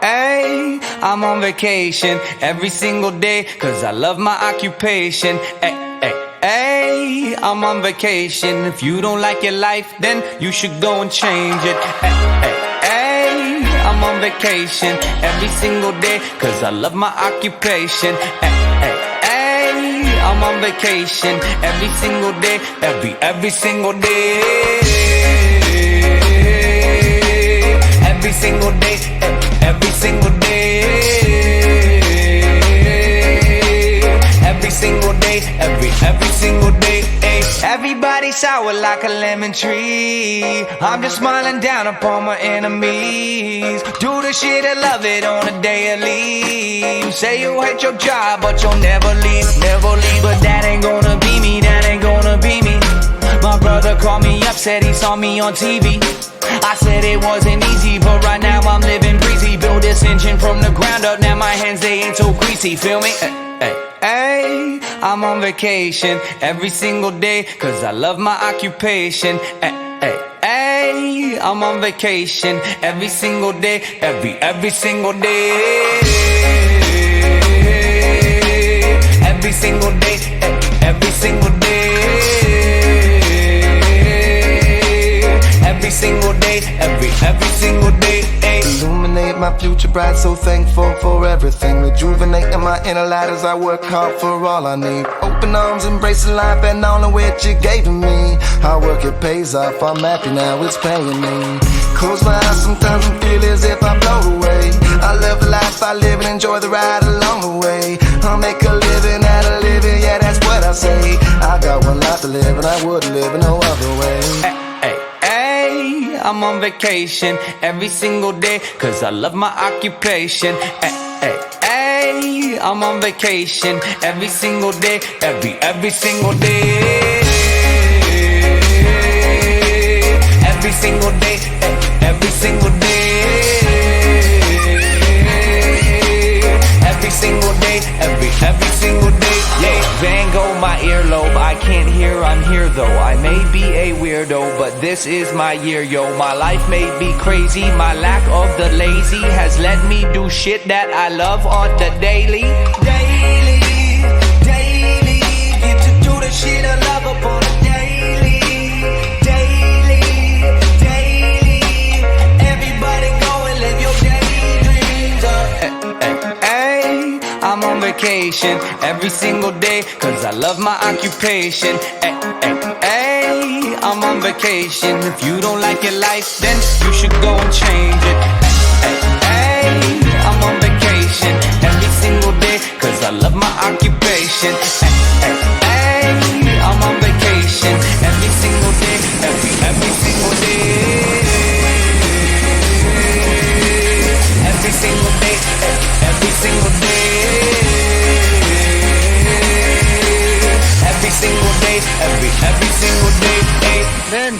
Ay, I'm on vacation every single day, cause I love my occupation. Ay, ay, ay, I'm on vacation. If you don't like your life, then you should go and change it. Ay, ay, ay, I'm on vacation every single day, cause I love my occupation. Ay, ay, ay, I'm on vacation every single day, every single day. Every single day, every single day. Every single day, every single day. Everybody sour like a lemon tree. I'm just smiling down upon my enemies. Do the shit I love it on a daily. You say you hate your job, but you'll never leave, never leave. But that ain't gonna be me, that ain't gonna be me. My brother called me up, said he saw me on TV. I said it wasn't easy, but right now I'm living breezy. Build this engine from the ground up, now my hands, they ain't so greasy, feel me? Ay, ay, I'm on vacation every single day, cause I love my occupation. Ay, ay, ay, I'm on vacation every single day, every single day. Every single day, every single day. Every single day, every single day. Illuminate my future bright, so thankful for everything. Rejuvenating my inner light as I work hard for all I need. Open arms, embracing life and all of which you gave to me. Hard work, it pays off, I'm happy now, it's paying me. Close my eyes sometimes and feel as if I float away. I love the life I live and enjoy the ride along the way. I'll make a living out of living, yeah, that's what I say. I got one life to live and I wouldn't live in no other way. I'm on vacation every single day, cause I love my occupation. Ay, ay, ay, I'm on vacation every single day, every single day. Every single day, every single day. Every single day, every single day. Yeah, Van Gogh, my earlobe, I can't hear, I'm here though. I may be a weirdo, but this is my year, yo. My life may be crazy, my lack of the lazy has let me do shit that I love on the daily. Daily, daily, get to do the shit I love upon a daily. Daily, daily, everybody go and live your daydreams up. I'm on vacation every single day, cause I love my occupation. Ay, ay, ay, I'm on vacation. If you don't like your life, then you should go and change it. Ay, ay, ay, I'm on vacation every single day, cause I love my occupation. Ay, ay, ay, I'm on vacation every single day, every single day. Every single day, every single day. Every single day, every single day. Then